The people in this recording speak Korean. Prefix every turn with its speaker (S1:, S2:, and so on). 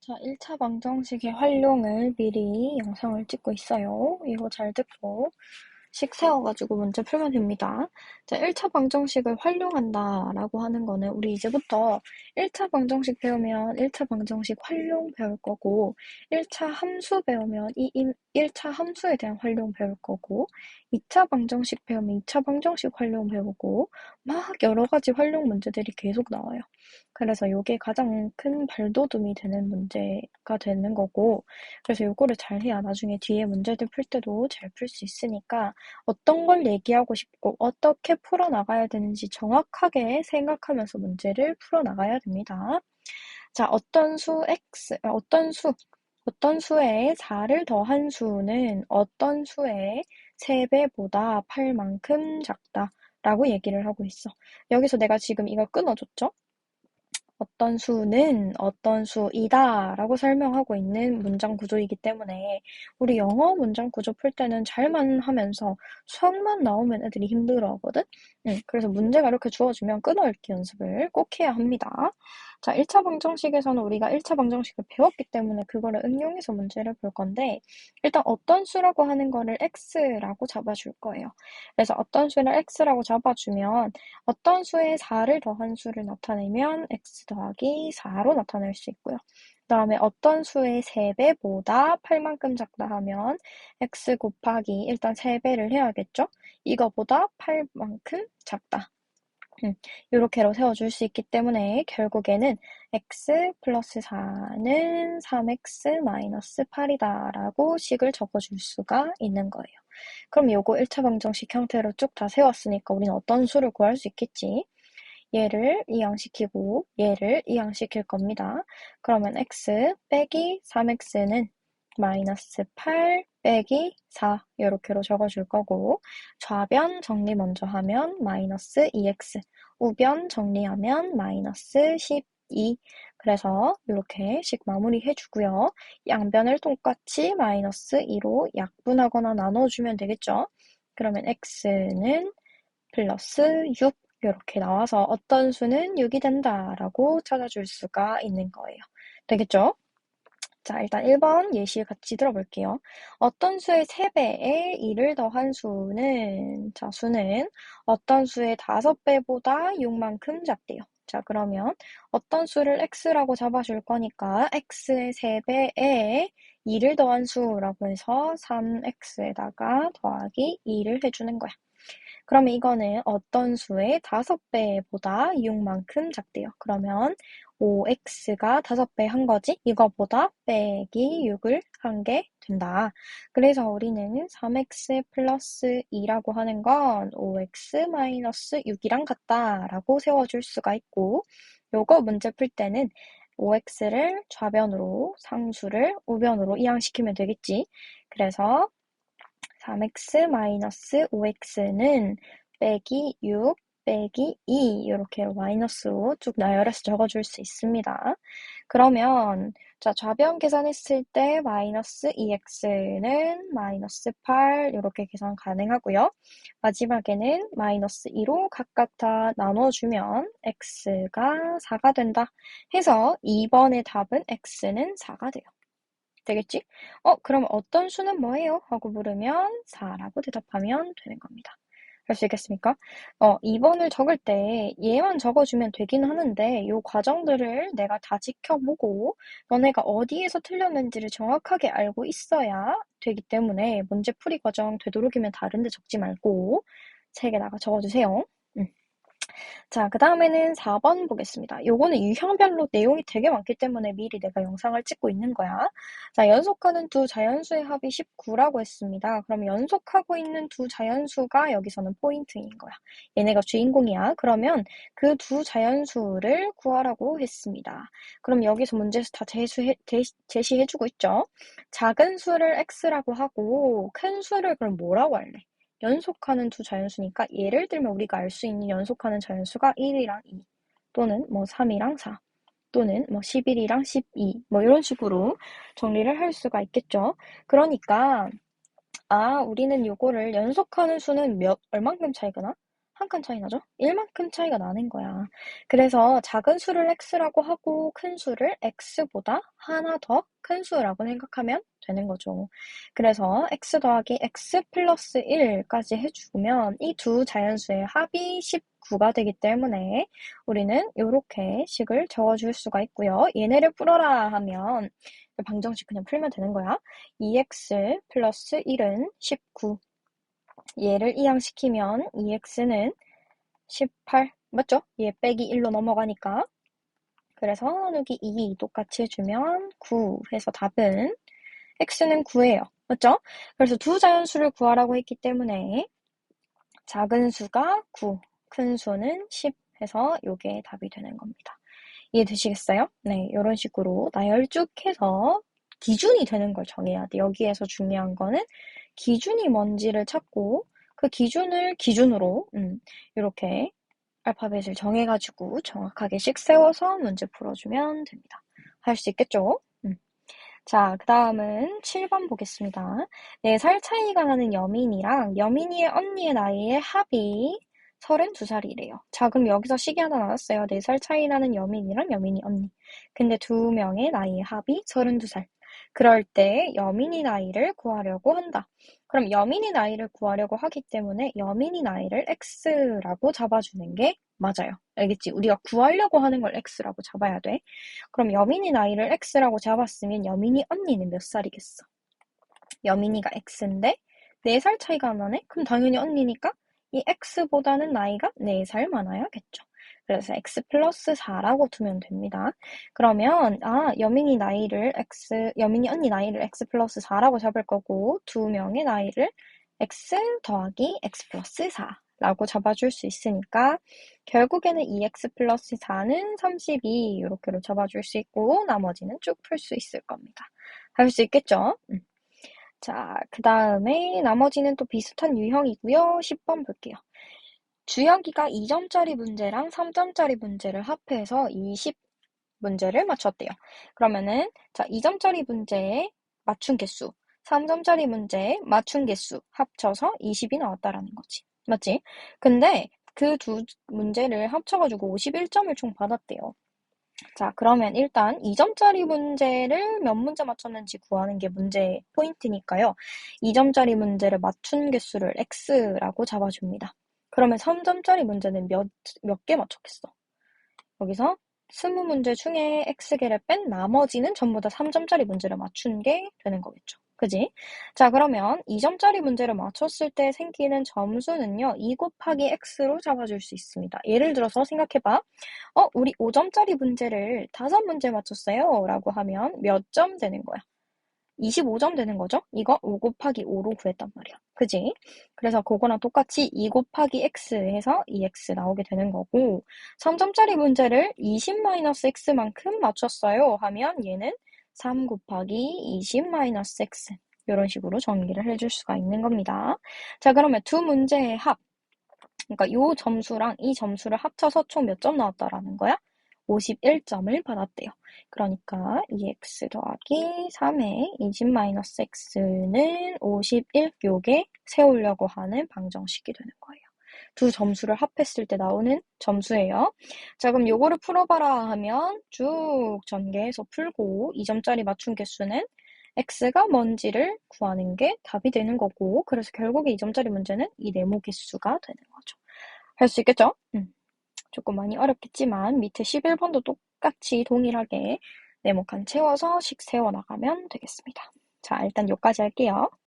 S1: 자, 1차 방정식의 활용을 미리 영상을 찍고 있어요. 이거 잘 듣고 식 세워가지고 문제 풀면 됩니다. 자, 1차 방정식을 활용한다 라고 하는 거는 우리 이제부터 1차 방정식 배우면 1차 방정식 활용 배울 거고 1차 함수 배우면 1차 함수에 대한 활용 배울 거고 2차 방정식 배우면 2차 방정식 활용 배우고 막 여러 가지 활용 문제들이 계속 나와요. 그래서 이게 가장 큰 발돋움이 되는 문제가 되는 거고 그래서 요거를 잘 해야 나중에 뒤에 문제들 풀 때도 잘 풀 수 있으니까 어떤 걸 얘기하고 싶고 어떻게 풀어나가야 되는지 정확하게 생각하면서 문제를 풀어나가야 됩니다. 자, 어떤 수에 4를 더한 수는 어떤 수의 3배보다 8만큼 작다 라고 얘기를 하고 있어. 여기서 내가 지금 이걸 끊어줬죠? 어떤 수는 어떤 수이다 라고 설명하고 있는 문장 구조이기 때문에 우리 영어 문장 구조 풀 때는 잘만 하면서 수학만 나오면 애들이 힘들어하거든? 그래서 문제가 이렇게 주어지면 끊어읽기 연습을 꼭 해야 합니다. 자, 1차 방정식에서는 우리가 1차 방정식을 배웠기 때문에 그거를 응용해서 문제를 볼 건데 일단 어떤 수라고 하는 거를 x라고 잡아줄 거예요. 그래서 어떤 수를 x라고 잡아주면 어떤 수에 4를 더한 수를 나타내면 x 더하기 4로 나타낼 수 있고요. 그 다음에 어떤 수의 3배보다 8만큼 작다 하면 x 곱하기 일단 3배를 해야겠죠? 이거보다 8만큼 작다. 이렇게로 세워줄 수 있기 때문에 결국에는 x 플러스 4는 3x 마이너스 8이다 라고 식을 적어줄 수가 있는 거예요. 그럼 요거 1차 방정식 형태로 쭉 다 세웠으니까 우리는 어떤 수를 구할 수 있겠지? 얘를 이항시키고 얘를 이항시킬 겁니다. 그러면 x 빼기 3x는 마이너스 8 빼기 4 이렇게로 적어줄 거고 좌변 정리 먼저 하면 마이너스 2x 우변 정리하면 마이너스 12 그래서 이렇게 식 마무리 해주고요. 양변을 똑같이 마이너스 2로 약분하거나 나눠주면 되겠죠. 그러면 x는 플러스 6 이렇게 나와서 어떤 수는 6이 된다라고 찾아줄 수가 있는 거예요. 되겠죠? 자, 일단 1번 예시 같이 들어볼게요. 어떤 수의 3배에 2를 더한 수는 어떤 수의 5배보다 6만큼 작대요. 자, 그러면 어떤 수를 x라고 잡아줄 거니까 x의 3배에 2를 더한 수라고 해서 3x에다가 더하기 2를 해주는 거야. 그러면 이거는 어떤 수의 5배보다 6만큼 작대요. 그러면 5x가 5배 한 거지? 이거보다 빼기 6을 한 게 된다. 그래서 우리는 3x 플러스 2라고 하는 건 5x 마이너스 6이랑 같다라고 세워줄 수가 있고 요거 문제 풀 때는 5x를 좌변으로 상수를 우변으로 이항시키면 되겠지. 그래서 3x-5x는 빼기 6 빼기 2 이렇게 마이너스로 쭉 나열해서 적어줄 수 있습니다. 그러면 자 좌변 계산했을 때 마이너스 2x는 마이너스 8 이렇게 계산 가능하고요. 마지막에는 마이너스 2로 각각 다 나눠주면 x가 4가 된다 해서 2번의 답은 x는 4가 돼요. 되겠지? 그럼 어떤 수는 뭐예요? 하고 물으면 4라고 대답하면 되는 겁니다. 할 수 있겠습니까? 2번을 적을 때 얘만 적어주면 되긴 하는데 이 과정들을 내가 다 지켜보고 너네가 어디에서 틀렸는지를 정확하게 알고 있어야 되기 때문에 문제풀이 과정 되도록이면 다른 데 적지 말고 책에다가 적어주세요. 자, 그 다음에는 4번 보겠습니다. 요거는 유형별로 내용이 되게 많기 때문에 미리 내가 영상을 찍고 있는 거야. 자, 연속하는 두 자연수의 합이 19라고 했습니다. 그럼 연속하고 있는 두 자연수가 여기서는 포인트인 거야. 얘네가 주인공이야. 그러면 그 두 자연수를 구하라고 했습니다. 그럼 여기서 문제에서 다 제시해주고 있죠. 작은 수를 x라고 하고 큰 수를 그럼 뭐라고 할래? 연속하는 두 자연수니까 예를 들면 우리가 알 수 있는 연속하는 자연수가 1이랑 2 또는 뭐 3이랑 4 또는 뭐 11이랑 12 뭐 이런 식으로 정리를 할 수가 있겠죠. 그러니까 우리는 요거를 연속하는 수는 얼만큼 차이가 나? 한 칸 차이 나죠? 1만큼 차이가 나는 거야. 그래서 작은 수를 x라고 하고 큰 수를 x보다 하나 더 큰 수라고 생각하면 되는 거죠. 그래서 x 더하기 x 플러스 1까지 해주면 이 두 자연수의 합이 19가 되기 때문에 우리는 이렇게 식을 적어줄 수가 있고요. 얘네를 풀어라 하면 방정식 그냥 풀면 되는 거야. 2x 플러스 1은 19. 얘를 이항시키면 2x는 18. 맞죠? 얘 빼기 1로 넘어가니까. 그래서 나누기 2 똑같이 해주면 9 해서 답은 x는 9예요. 맞죠? 그래서 두 자연수를 구하라고 했기 때문에 작은 수가 9, 큰 수는 10 해서 요게 답이 되는 겁니다. 이해되시겠어요? 네, 이런 식으로 나열쭉해서 기준이 되는 걸 정해야 돼. 여기에서 중요한 거는 기준이 뭔지를 찾고 그 기준을 기준으로 이렇게 알파벳을 정해가지고 정확하게 씩 세워서 문제 풀어주면 됩니다. 할 수 있겠죠? 자, 그 다음은 7번 보겠습니다. 4살 차이가 나는 여민이랑 여민이의 언니의 나이의 합이 32살이래요. 자, 그럼 여기서 식이 하나 나왔어요. 4살 차이 나는 여민이랑 여민이 언니. 근데 두 명의 나이의 합이 32살. 그럴 때 여민이 나이를 구하려고 한다. 그럼 여민이 나이를 구하려고 하기 때문에 여민이 나이를 x라고 잡아주는 게 맞아요. 알겠지? 우리가 구하려고 하는 걸 x라고 잡아야 돼. 그럼 여민이 나이를 x라고 잡았으면 여민이 언니는 몇 살이겠어? 여민이가 x인데 4살 차이가 나네? 그럼 당연히 언니니까 이 x보다는 나이가 4살 많아야겠죠. 그래서 x 플러스 4라고 두면 됩니다. 그러면 여민이 언니 나이를 x 플러스 4라고 잡을 거고 두 명의 나이를 x 더하기 x 플러스 4라고 잡아줄 수 있으니까 결국에는 2x 플러스 4는 32 이렇게로 잡아줄 수 있고 나머지는 쭉 풀 수 있을 겁니다. 할 수 있겠죠? 자, 그 다음에 나머지는 또 비슷한 유형이고요. 10번 볼게요. 주혁이가 2점짜리 문제랑 3점짜리 문제를 합해서 20문제를 맞췄대요. 그러면은 자, 2점짜리 문제의 맞춘 개수, 3점짜리 문제의 맞춘 개수 합쳐서 20이 나왔다라는 거지. 맞지? 근데 그 두 문제를 합쳐가지고 51점을 총 받았대요. 자, 그러면 일단 2점짜리 문제를 몇 문제 맞췄는지 구하는 게 문제 포인트니까요. 2점짜리 문제를 맞춘 개수를 x라고 잡아줍니다. 그러면 3점짜리 문제는 몇 개 맞췄겠어? 여기서 20문제 중에 x개를 뺀 나머지는 전부 다 3점짜리 문제를 맞춘 게 되는 거겠죠. 그지? 자, 그러면 2점짜리 문제를 맞췄을 때 생기는 점수는요, 2 곱하기 x로 잡아줄 수 있습니다. 예를 들어서 생각해봐. 우리 5점짜리 문제를 5문제 맞췄어요. 라고 하면 몇 점 되는 거야? 25점 되는 거죠? 이거 5 곱하기 5로 구했단 말이야. 그지? 그래서 그거랑 똑같이 2 곱하기 x 해서 2x 나오게 되는 거고 3점짜리 문제를 20-x만큼 맞췄어요 하면 얘는 3 곱하기 20-x 이런 식으로 정리를 해줄 수가 있는 겁니다. 자, 그러면 두 문제의 합 그러니까 요 점수랑 이 점수를 합쳐서 총 몇 점 나왔다라는 거야? 51점을 받았대요. 그러니까 2x 더하기 3의 20-x는 51 요게 세우려고 하는 방정식이 되는 거예요. 두 점수를 합했을 때 나오는 점수예요. 자, 그럼 요거를 풀어봐라 하면 쭉 전개해서 풀고 2점짜리 맞춘 개수는 x가 뭔지를 구하는 게 답이 되는 거고 그래서 결국에 2점짜리 문제는 이 네모 개수가 되는 거죠. 할 수 있겠죠? 조금 많이 어렵겠지만 밑에 11번도 똑같이 동일하게 네모칸 채워서 식 세워나가면 되겠습니다. 자, 일단 여기까지 할게요.